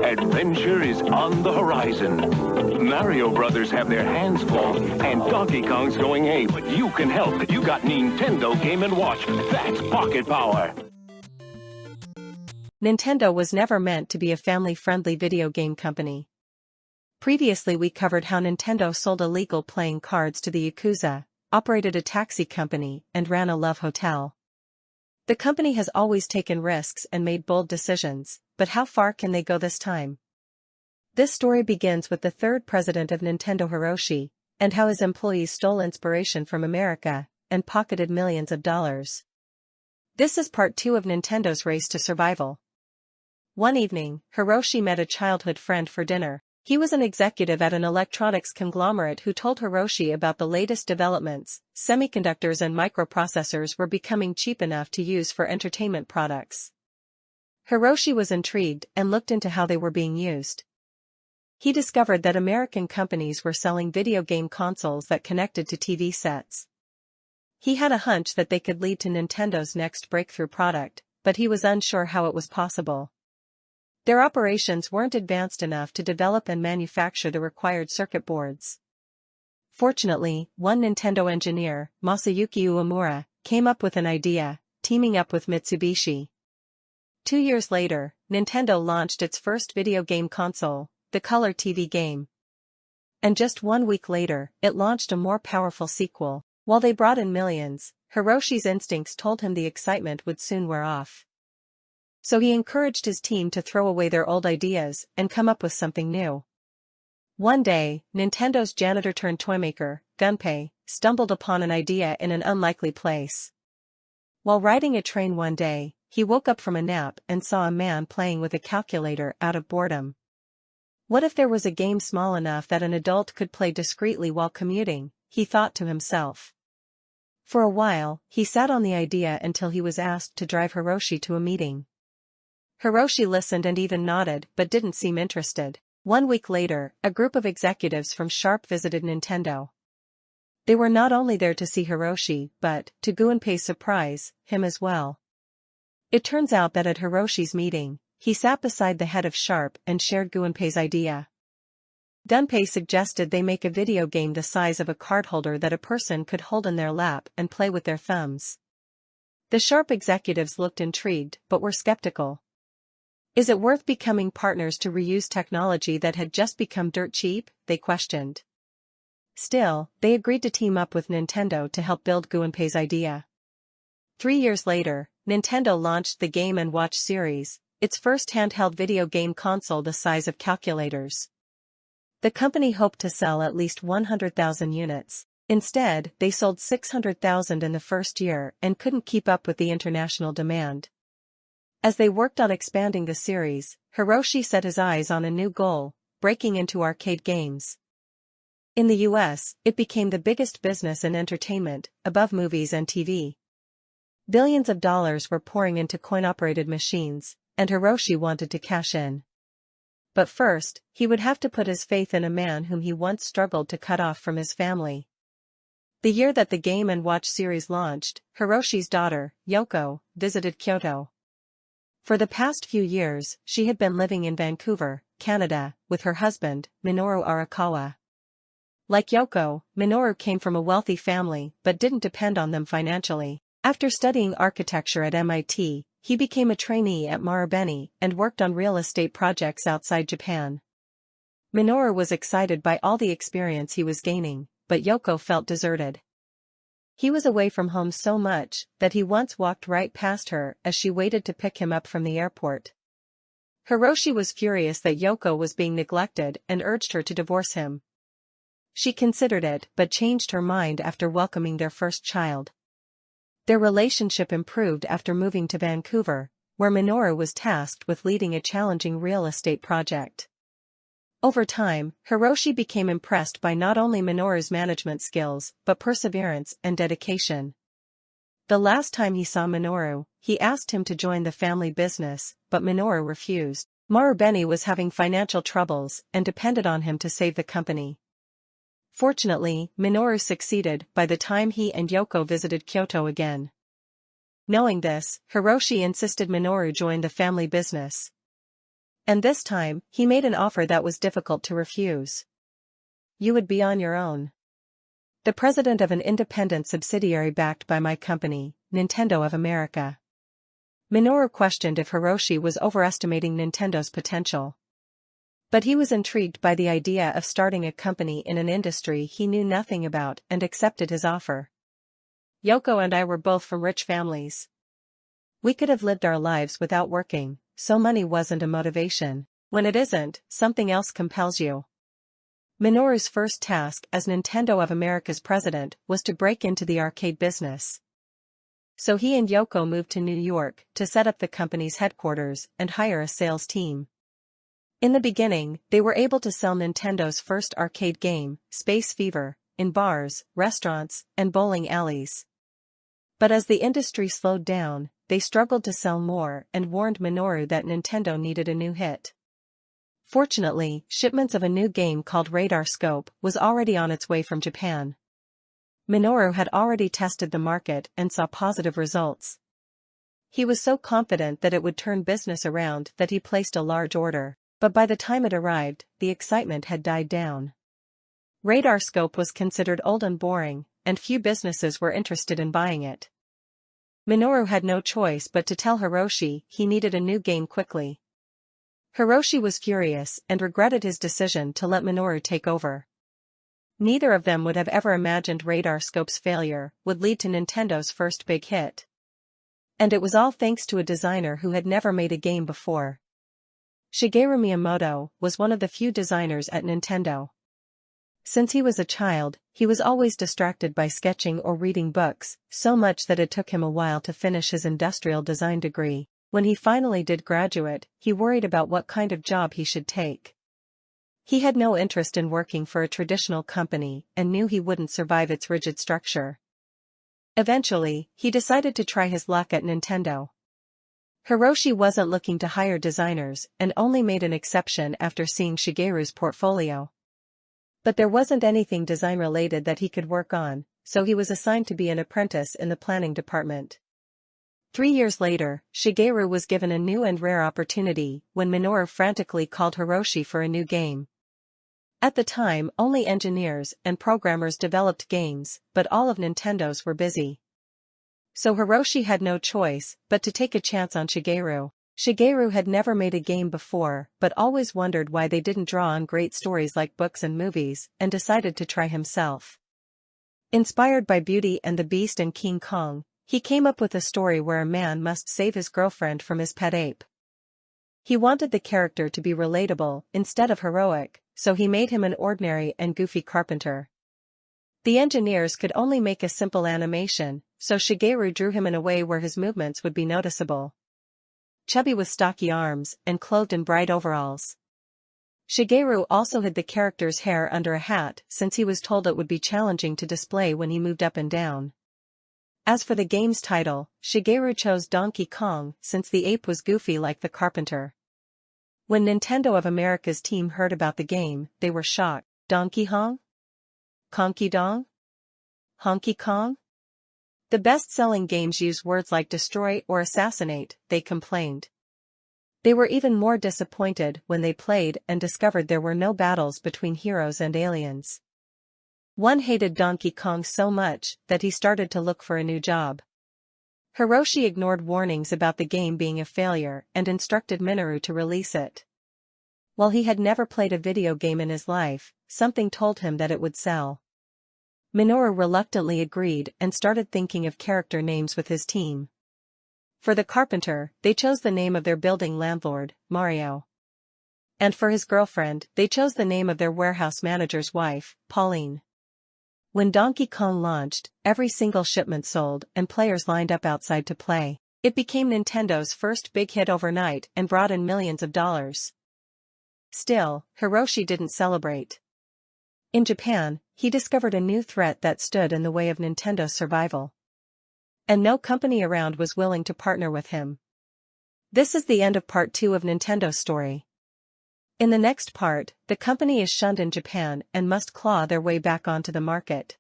Adventure is on the horizon. Mario Brothers have their hands full, and Donkey Kong's going ape. But you can help. You got Nintendo Game & Watch. That's pocket power. Nintendo was never meant to be a family-friendly video game company. Previously we covered how Nintendo sold illegal playing cards to the Yakuza, operated a taxi company, and ran a love hotel. The company has always taken risks and made bold decisions, but how far can they go this time? This story begins with the third president of Nintendo, Hiroshi, and how his employees stole inspiration from America and pocketed millions of dollars. This is part 2 of Nintendo's race to survival. One evening, Hiroshi met a childhood friend for dinner. He was an executive at an electronics conglomerate who told Hiroshi about the latest developments. Semiconductors and microprocessors were becoming cheap enough to use for entertainment products. Hiroshi was intrigued and looked into how they were being used. He discovered that American companies were selling video game consoles that connected to TV sets. He had a hunch that they could lead to Nintendo's next breakthrough product, but he was unsure how it was possible. Their operations weren't advanced enough to develop and manufacture the required circuit boards. Fortunately, one Nintendo engineer, Masayuki Uemura, came up with an idea, teaming up with Mitsubishi. 2 years later, Nintendo launched its first video game console, the Color TV game. And just 1 week later, it launched a more powerful sequel. While they brought in millions, Hiroshi's instincts told him the excitement would soon wear off. So he encouraged his team to throw away their old ideas and come up with something new. One day, Nintendo's janitor-turned-toymaker, Gunpei, stumbled upon an idea in an unlikely place. While riding a train one day, he woke up from a nap and saw a man playing with a calculator out of boredom. What if there was a game small enough that an adult could play discreetly while commuting, he thought to himself. For a while, he sat on the idea until he was asked to drive Hiroshi to a meeting. Hiroshi listened and even nodded but didn't seem interested. 1 week later, a group of executives from Sharp visited Nintendo. They were not only there to see Hiroshi but, to Gunpei's surprise, him as well. It turns out that at Hiroshi's meeting, he sat beside the head of Sharp and shared Gunpei's idea. Gunpei suggested they make a video game the size of a card holder that a person could hold in their lap and play with their thumbs. The Sharp executives looked intrigued but were skeptical. Is it worth becoming partners to reuse technology that had just become dirt cheap? They questioned. Still, they agreed to team up with Nintendo to help build Gunpei's idea. 3 years later, Nintendo launched the Game & Watch series, its first handheld video game console the size of calculators. The company hoped to sell at least 100,000 units. Instead, they sold 600,000 in the first year and couldn't keep up with the international demand. As they worked on expanding the series, Hiroshi set his eyes on a new goal, breaking into arcade games. In the US, it became the biggest business in entertainment, above movies and TV. Billions of dollars were pouring into coin-operated machines, and Hiroshi wanted to cash in. But first, he would have to put his faith in a man whom he once struggled to cut off from his family. The year that the Game & Watch series launched, Hiroshi's daughter, Yoko, visited Kyoto. For the past few years, she had been living in Vancouver, Canada, with her husband, Minoru Arakawa. Like Yoko, Minoru came from a wealthy family but didn't depend on them financially. After studying architecture at MIT, he became a trainee at Marubeni and worked on real estate projects outside Japan. Minoru was excited by all the experience he was gaining, but Yoko felt deserted. He was away from home so much that he once walked right past her as she waited to pick him up from the airport. Hiroshi was furious that Yoko was being neglected and urged her to divorce him. She considered it but changed her mind after welcoming their first child. Their relationship improved after moving to Vancouver, where Minoru was tasked with leading a challenging real estate project. Over time, Hiroshi became impressed by not only Minoru's management skills but perseverance and dedication. The last time he saw Minoru, he asked him to join the family business, but Minoru refused. Marubeni was having financial troubles and depended on him to save the company. Fortunately, Minoru succeeded by the time he and Yoko visited Kyoto again. Knowing this, Hiroshi insisted Minoru join the family business. And this time, he made an offer that was difficult to refuse. You would be on your own. The president of an independent subsidiary backed by my company, Nintendo of America. Minoru questioned if Hiroshi was overestimating Nintendo's potential. But he was intrigued by the idea of starting a company in an industry he knew nothing about and accepted his offer. Yoko and I were both from rich families. We could have lived our lives without working, so money wasn't a motivation. When it isn't, something else compels you. Minoru's first task as Nintendo of America's president was to break into the arcade business. So he and Yoko moved to New York to set up the company's headquarters and hire a sales team. In the beginning, they were able to sell Nintendo's first arcade game, Space Fever, in bars, restaurants, and bowling alleys. But as the industry slowed down, they struggled to sell more and warned Minoru that Nintendo needed a new hit. Fortunately, shipments of a new game called Radar Scope was already on its way from Japan. Minoru had already tested the market and saw positive results. He was so confident that it would turn business around that he placed a large order, but by the time it arrived, the excitement had died down. Radar Scope was considered old and boring, and few businesses were interested in buying it. Minoru had no choice but to tell Hiroshi he needed a new game quickly. Hiroshi was furious and regretted his decision to let Minoru take over. Neither of them would have ever imagined Radar Scope's failure would lead to Nintendo's first big hit. And it was all thanks to a designer who had never made a game before. Shigeru Miyamoto was one of the few designers at Nintendo. Since he was a child, he was always distracted by sketching or reading books, so much that it took him a while to finish his industrial design degree. When he finally did graduate, he worried about what kind of job he should take. He had no interest in working for a traditional company and knew he wouldn't survive its rigid structure. Eventually, he decided to try his luck at Nintendo. Hiroshi wasn't looking to hire designers and only made an exception after seeing Shigeru's portfolio. But there wasn't anything design-related that he could work on, so he was assigned to be an apprentice in the planning department. 3 years later, Shigeru was given a new and rare opportunity when Minoru frantically called Hiroshi for a new game. At the time, only engineers and programmers developed games, but all of Nintendo's were busy. So Hiroshi had no choice but to take a chance on Shigeru. Shigeru had never made a game before but always wondered why they didn't draw on great stories like books and movies, and decided to try himself. Inspired by Beauty and the Beast and King Kong, he came up with a story where a man must save his girlfriend from his pet ape. He wanted the character to be relatable instead of heroic, so he made him an ordinary and goofy carpenter. The engineers could only make a simple animation, so Shigeru drew him in a way where his movements would be noticeable. Chubby with stocky arms and clothed in bright overalls. Shigeru also hid the character's hair under a hat since he was told it would be challenging to display when he moved up and down. As for the game's title, Shigeru chose Donkey Kong since the ape was goofy like the carpenter. When Nintendo of America's team heard about the game, they were shocked. Donkey Kong? Conky Dong? Honky Kong? The best-selling games use words like destroy or assassinate, they complained. They were even more disappointed when they played and discovered there were no battles between heroes and aliens. One hated Donkey Kong so much that he started to look for a new job. Hiroshi ignored warnings about the game being a failure and instructed Minoru to release it. While he had never played a video game in his life, something told him that it would sell. Minoru reluctantly agreed and started thinking of character names with his team. For the carpenter, they chose the name of their building landlord, Mario. And for his girlfriend, they chose the name of their warehouse manager's wife, Pauline. When Donkey Kong launched, every single shipment sold and players lined up outside to play. It became Nintendo's first big hit overnight and brought in millions of dollars. Still, Hiroshi didn't celebrate. In Japan, he discovered a new threat that stood in the way of Nintendo's survival. And no company around was willing to partner with him. This is the end of part 2 of Nintendo's story. In the next part, the company is shunned in Japan and must claw their way back onto the market.